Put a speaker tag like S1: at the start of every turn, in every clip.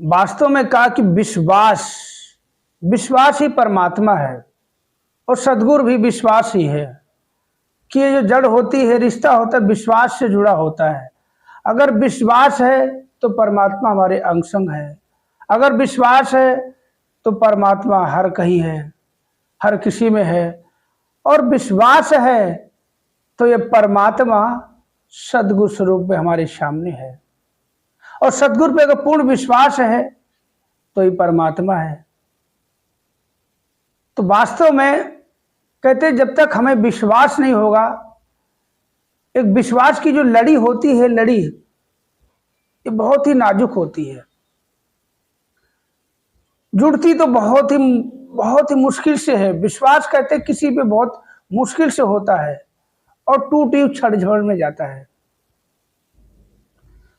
S1: वास्तव में कहा कि विश्वास विश्वास ही परमात्मा है और सद्गुरु भी विश्वास ही है कि ये जो जड़ होती है, रिश्ता होता है, विश्वास से जुड़ा होता है। अगर विश्वास है तो परमात्मा हमारे अंग संग है। अगर विश्वास है तो परमात्मा हर कहीं है, हर किसी में है। और विश्वास है तो ये परमात्मा सद्गुरु स्वरूप में हमारे सामने है। और सद्गुरु पे अगर पूर्ण विश्वास है तो ये परमात्मा है। तो वास्तव में कहते जब तक हमें विश्वास नहीं होगा, एक विश्वास की जो लड़ी होती है, लड़ी ये बहुत ही नाजुक होती है, जुड़ती तो बहुत ही मुश्किल से है। विश्वास कहते किसी पे बहुत मुश्किल से होता है और टूट ही छड़ में जाता है।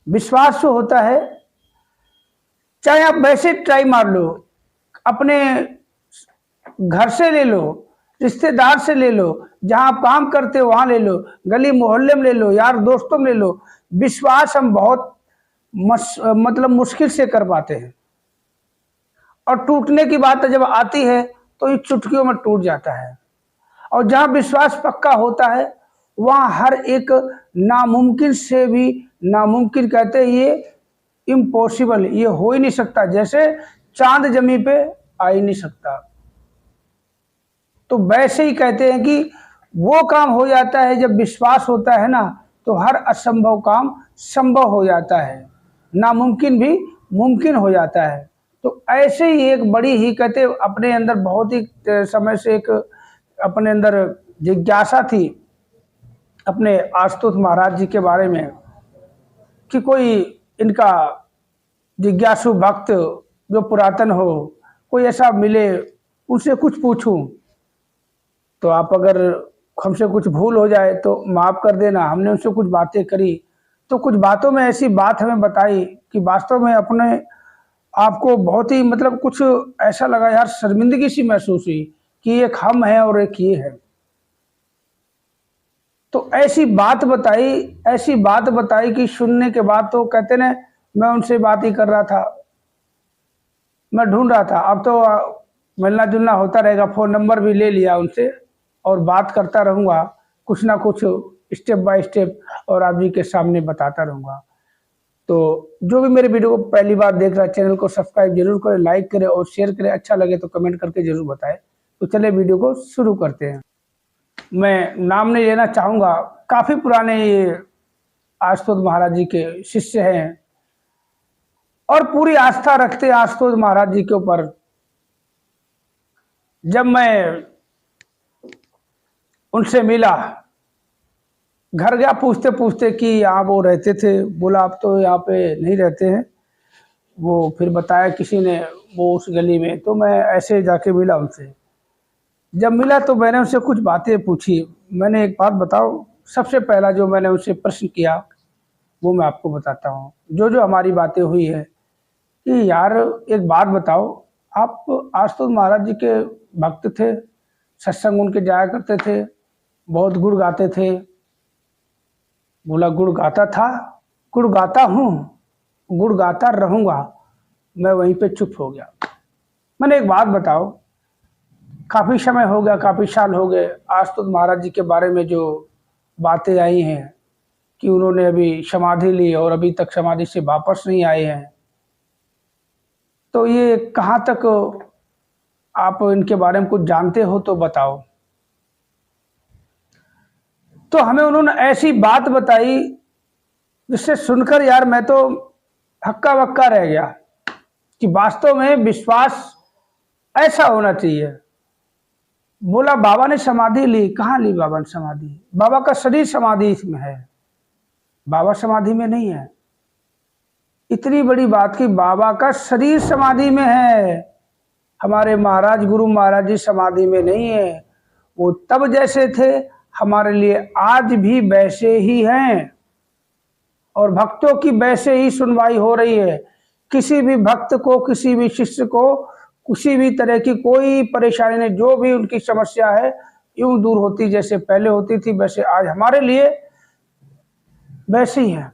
S1: विश्वास जो होता है, चाहे आप वैसे ट्राई मार लो, अपने घर से ले लो, रिश्तेदार से ले लो, जहां आप काम करते हो वहां ले लो, गली मोहल्ले में ले लो, यार दोस्तों में ले लो। विश्वास हम बहुत मतलब मुश्किल से कर पाते हैं और टूटने की बात जब आती है तो ये चुटकियों में टूट जाता है। और जहां विश्वास पक्का होता है वहां हर एक नामुमकिन से भी नामुमकिन कहते हैं, ये इम्पॉसिबल, ये हो ही नहीं सकता, जैसे चांद जमीन पे आ ही नहीं सकता। तो वैसे ही कहते हैं कि वो काम हो जाता है जब विश्वास होता है ना, तो हर असंभव काम संभव हो जाता है, नामुमकिन भी मुमकिन हो जाता है। तो ऐसे ही एक बड़ी ही कहते अपने अंदर बहुत ही समय से एक अपने अंदर जिज्ञासा थी अपने आशुतोष महाराज जी के बारे में कि कोई इनका जिज्ञासु भक्त जो पुरातन हो, कोई ऐसा मिले, उनसे कुछ पूछूं। तो आप अगर हमसे कुछ भूल हो जाए तो माफ़ कर देना। हमने उनसे कुछ बातें करी तो कुछ बातों में ऐसी बात हमें बताई कि वास्तव में अपने आपको बहुत ही मतलब कुछ ऐसा लगा, यार शर्मिंदगी सी महसूस हुई कि एक हम हैं और एक ये है। तो ऐसी बात बताई कि सुनने के बाद तो कहते ना, मैं उनसे बात ही कर रहा था, मैं ढूंढ रहा था। अब तो मिलना जुलना होता रहेगा, फ़ोन नंबर भी ले लिया उनसे और बात करता रहूँगा, कुछ ना कुछ स्टेप बाय स्टेप और आप जी के सामने बताता रहूँगा। तो जो भी मेरे वीडियो को पहली बार देख रहा है, चैनल को सब्सक्राइब जरूर करें, लाइक करें और शेयर करें। अच्छा लगे तो कमेंट करके जरूर बताएं। तो चलिए वीडियो को शुरू करते हैं। मैं नाम नहीं लेना चाहूँगा, काफ़ी पुराने ये आशुतोष महाराज जी के शिष्य हैं और पूरी आस्था रखते हैं आशुतोष महाराज जी के ऊपर। जब मैं उनसे मिला, घर गया पूछते पूछते कि यहाँ वो रहते थे, बोला आप तो यहाँ पे नहीं रहते हैं। वो फिर बताया किसी ने वो उस गली में, तो मैं ऐसे जाके मिला उनसे। जब मिला तो मैंने उनसे कुछ बातें पूछी। मैंने एक बात बताओ, सबसे पहला जो मैंने उनसे प्रश्न किया वो मैं आपको बताता हूँ। जो हमारी बातें हुई है कि यार एक बात बताओ, आप आशुतोष महाराज जी के भक्त थे, सत्संग उनके जाया करते थे, बहुत गुण गाते थे। बोला गुण गाता था, गुण गाता हूँ, गुण गाता रहूँगा। मैं वहीं पे चुप हो गया। मैंने एक बात बताओ, काफ़ी समय हो गया, काफ़ी साल हो गए, आशुतोष महाराज जी के बारे में जो बातें आई हैं कि उन्होंने अभी समाधि ली और अभी तक समाधि से वापस नहीं आए हैं, तो ये कहाँ तक आप इनके बारे में कुछ जानते हो तो बताओ। तो हमें उन्होंने ऐसी बात बताई जिससे सुनकर यार मैं तो हक्का बक्का रह गया कि वास्तव में विश्वास ऐसा होना चाहिए। बोला बाबा ने समाधि ली, कहाँ ली बाबा ने समाधि? बाबा का शरीर समाधि इसमें है, बाबा समाधि में नहीं है। इतनी बड़ी बात कि बाबा का शरीर समाधि में है, हमारे महाराज गुरु महाराज जी समाधि में नहीं है। वो तब जैसे थे हमारे लिए आज भी वैसे ही हैं और भक्तों की वैसे ही सुनवाई हो रही है। किसी भी भक्त को, किसी भी शिष्य को किसी भी तरह की कोई परेशानी नहीं, जो भी उनकी समस्या है यूं दूर होती जैसे पहले होती थी, वैसे आज हमारे लिए वैसे ही है।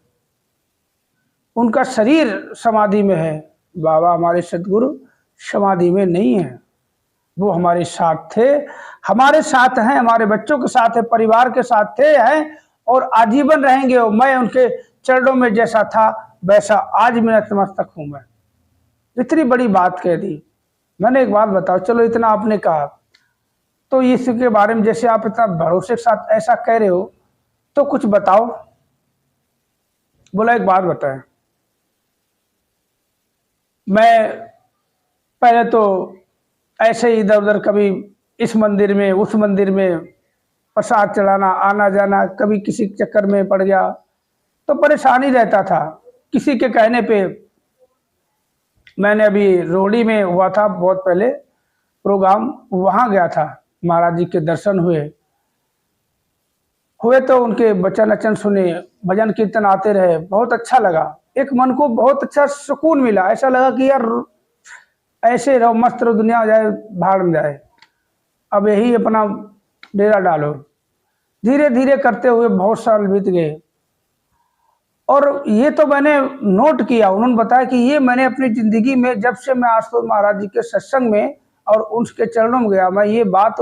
S1: उनका शरीर समाधि में है, बाबा हमारे सदगुरु समाधि में नहीं है, वो हमारे साथ थे, हमारे साथ हैं, हमारे बच्चों के साथ है, परिवार के साथ थे हैं और आजीवन रहेंगे। मैं उनके चरणों में जैसा था वैसा आज मैं नतमस्तक हूं। मैं इतनी बड़ी बात कह दी। मैंने एक बात बताओ, चलो इतना आपने कहा, तो इसके बारे में जैसे आप इतना भरोसे के साथ ऐसा कह रहे हो तो कुछ बताओ। बोला एक बात बताएं। मैं पहले तो ऐसे ही इधर उधर, कभी इस मंदिर में उस मंदिर में प्रसाद चढ़ाना, आना जाना, कभी किसी चक्कर में पड़ गया तो परेशानी रहता था। किसी के कहने पे मैंने अभी रोहड़ी में हुआ था बहुत पहले प्रोग्राम, वहां गया था, महाराज जी के दर्शन हुए तो उनके वचन अचन सुने, भजन कीर्तन आते रहे, बहुत अच्छा लगा। एक मन को बहुत अच्छा सुकून मिला, ऐसा लगा कि यार ऐसे रहो, मस्त रहो, दुनिया जाए भाड़ में जाए, अब यही अपना डेरा डालो। धीरे धीरे करते हुए बहुत साल बीत गए और ये तो मैंने नोट किया, उन्होंने बताया कि ये मैंने अपनी जिंदगी में जब से मैं आशुतोष महाराज जी के सत्संग में और उनके चरणों में गया, मैं ये बात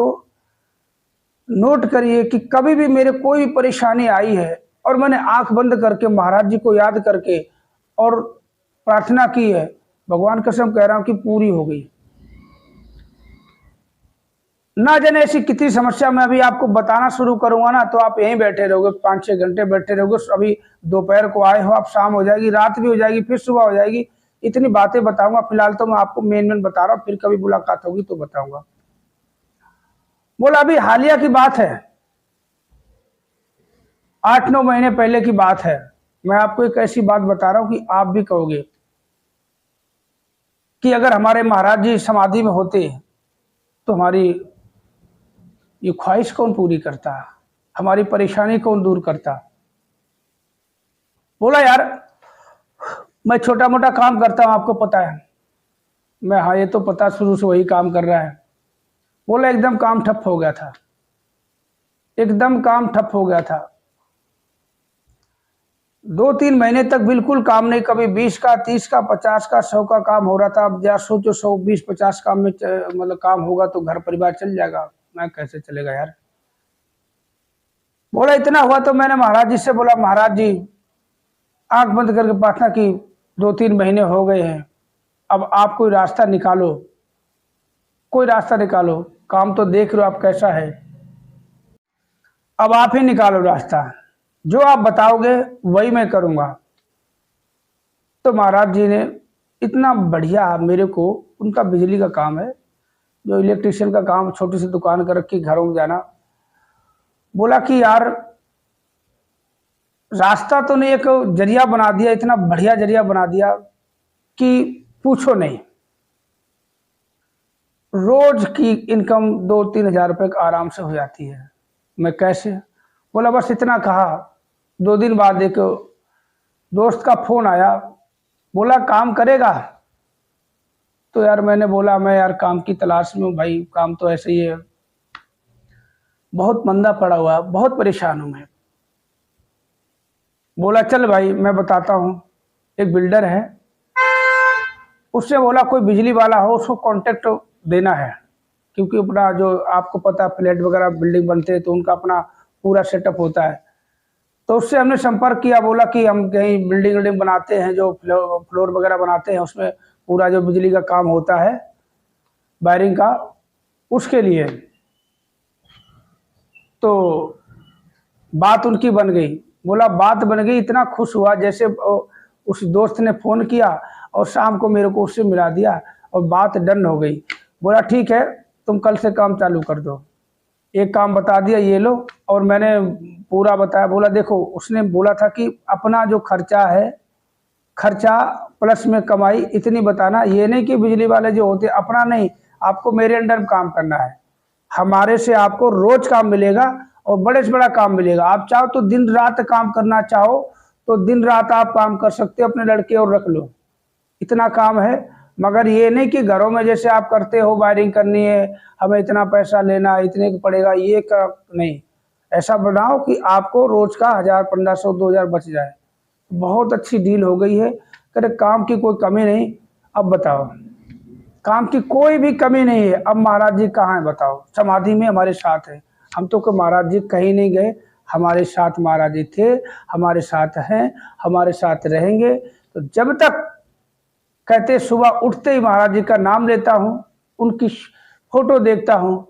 S1: नोट करिए कि कभी भी मेरे कोई भी परेशानी आई है और मैंने आंख बंद करके महाराज जी को याद करके और प्रार्थना की है, भगवान कसम कह रहा हूं कि पूरी हो गई। ना जाने ऐसी कितनी समस्या मैं अभी आपको बताना शुरू करूंगा ना तो आप यहीं बैठे रहोगे, 5-6 घंटे बैठे रहोगे। अभी दोपहर को आए हो आप, शाम हो जाएगी, रात भी हो जाएगी, फिर सुबह हो जाएगी, इतनी बातें बताऊंगा। फिलहाल तो मैं आपको मेन बता रहा हूँ, फिर कभी मुलाकात होगी तो बताऊंगा। बोला अभी हालिया की बात है, 8-9 महीने पहले की बात है। मैं आपको एक ऐसी बात बता रहा हूं कि आप भी कहोगे कि अगर हमारे महाराज जी समाधि में होते तो हमारी ये ख्वाहिश कौन पूरी करता, हमारी परेशानी कौन दूर करता। बोला यार मैं छोटा मोटा काम करता हूं, आपको पता है। मैं हाँ ये तो पता, शुरू से वही काम कर रहा है। बोला एकदम काम ठप हो गया था, एकदम काम ठप हो गया था। 2-3 महीने तक बिल्कुल काम नहीं, कभी 20 का, 30 का, 50 का, 100 का काम हो रहा था। अब यार सोचो 100, 20, 50 काम में मतलब काम होगा तो घर परिवार चल जाएगा, मैं कैसे चलेगा यार। बोला इतना हुआ तो मैंने महाराज जी से बोला, महाराज जी आंख बंद करके प्रार्थना की, 2-3 महीने हो गए हैं, अब आप कोई रास्ता निकालो, कोई रास्ता निकालो, काम तो देख रहे हो आप कैसा है, अब आप ही निकालो रास्ता, जो आप बताओगे वही मैं करूंगा। तो महाराज जी ने इतना बढ़िया मेरे को, उनका बिजली का काम है, जो इलेक्ट्रिशियन का काम, छोटी सी दुकान कर रखी, घरों में जाना। बोला कि यार रास्ता तो नहीं, एक जरिया बना दिया, इतना बढ़िया जरिया बना दिया कि पूछो नहीं। रोज की इनकम 2-3 हजार रुपये आराम से हो जाती है। मैं कैसे? बोला बस इतना कहा। 2 दिन बाद एक दोस्त का फोन आया, बोला काम करेगा। तो यार मैंने बोला मैं यार काम की तलाश में हूँ भाई, काम तो ऐसे ही है, बहुत मंदा पड़ा हुआ, बहुत परेशान हूं मैं। बोला चल भाई मैं बताता हूँ, एक बिल्डर है, उससे बोला कोई बिजली वाला हो उसको कांटेक्ट देना है, क्योंकि अपना जो आपको पता फ्लैट वगैरह बिल्डिंग बनते हैं तो उनका अपना पूरा सेटअप होता है। तो उससे हमने संपर्क किया, बोला कि हम कहीं बिल्डिंग बनाते हैं, जो फ्लोर वगैरह बनाते हैं, उसमें पूरा जो बिजली का काम होता है वायरिंग का, उसके लिए। तो बात उनकी बन गई। बोला बात बन गई, इतना खुश हुआ जैसे उस दोस्त ने फ़ोन किया और शाम को मेरे को उससे मिला दिया और बात डन हो गई। बोला ठीक है तुम कल से काम चालू कर दो। एक काम बता दिया ये लो, और मैंने पूरा बताया। बोला देखो उसने बोला था कि अपना जो खर्चा है, खर्चा प्लस में कमाई इतनी बताना, ये नहीं कि बिजली वाले जो होते अपना नहीं, आपको मेरे अंडर में काम करना है, हमारे से आपको रोज काम मिलेगा और बड़े से बड़ा काम मिलेगा। आप चाहो तो दिन रात काम करना चाहो तो दिन रात आप काम कर सकते हो, अपने लड़के और रख लो, इतना काम है। मगर ये नहीं कि घरों में जैसे आप करते हो वायरिंग करनी है, हमें इतना पैसा लेना, इतने का पड़ेगा, ये का नहीं। ऐसा बनाओ कि आपको रोज का 1000, 1500, 2000 बच जाए। बहुत अच्छी डील हो गई है, करे काम की कोई कमी नहीं। अब बताओ, काम की कोई भी कमी नहीं है। अब महाराज जी कहाँ हैं बताओ? समाधि में हमारे साथ है। हम तो को महाराज जी कहीं नहीं गए, हमारे साथ महाराज जी थे, हमारे साथ हैं, हमारे साथ रहेंगे। तो जब तक कहते सुबह उठते ही महाराज जी का नाम लेता हूँ, उनकी फोटो देखता हूँ,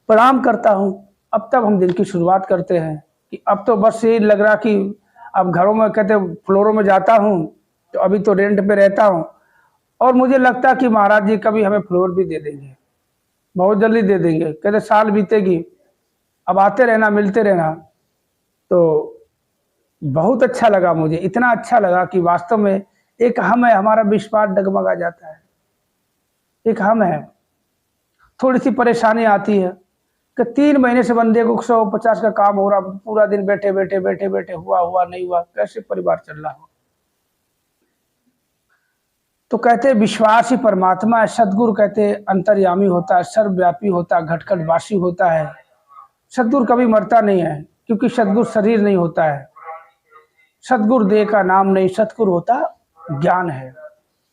S1: प्रणाम करता हूँ, अब तब हम दिन की शुरुआत करते हैं। कि अब तो बस यही लग रहा कि अब घरों में कहते फ्लोरों में जाता हूँ, तो अभी तो रेंट पे रहता हूँ, और मुझे लगता कि महाराज जी कभी हमें फ्लोर भी दे देंगे, बहुत जल्दी दे देंगे। कहते साल बीतेगी, अब आते रहना, मिलते रहना। तो बहुत अच्छा लगा मुझे, इतना अच्छा लगा कि वास्तव में एक हम है, हमारा विश्वास डगमगा जाता है। एक हम है, थोड़ी सी परेशानी आती है कि 3 महीने से बंदे को 150 का काम हो रहा, पूरा दिन बैठे बैठे बैठे बैठे, हुआ नहीं हुआ, कैसे परिवार चल रहा हो। तो कहते हैं विश्वास ही परमात्मा है। सदगुरु कहते हैं अंतर्यामी होता है, सर्वव्यापी होता है, घटघट वासी होता है। सदगुरु कभी मरता नहीं है, क्योंकि सदगुरु शरीर नहीं होता है, सदगुरु देह का नाम नहीं, सदगुरु होता ज्ञान है।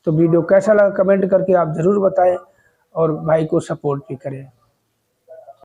S1: तो वीडियो कैसा लगा कमेंट करके आप जरूर बताएं, और भाई को सपोर्ट भी करें।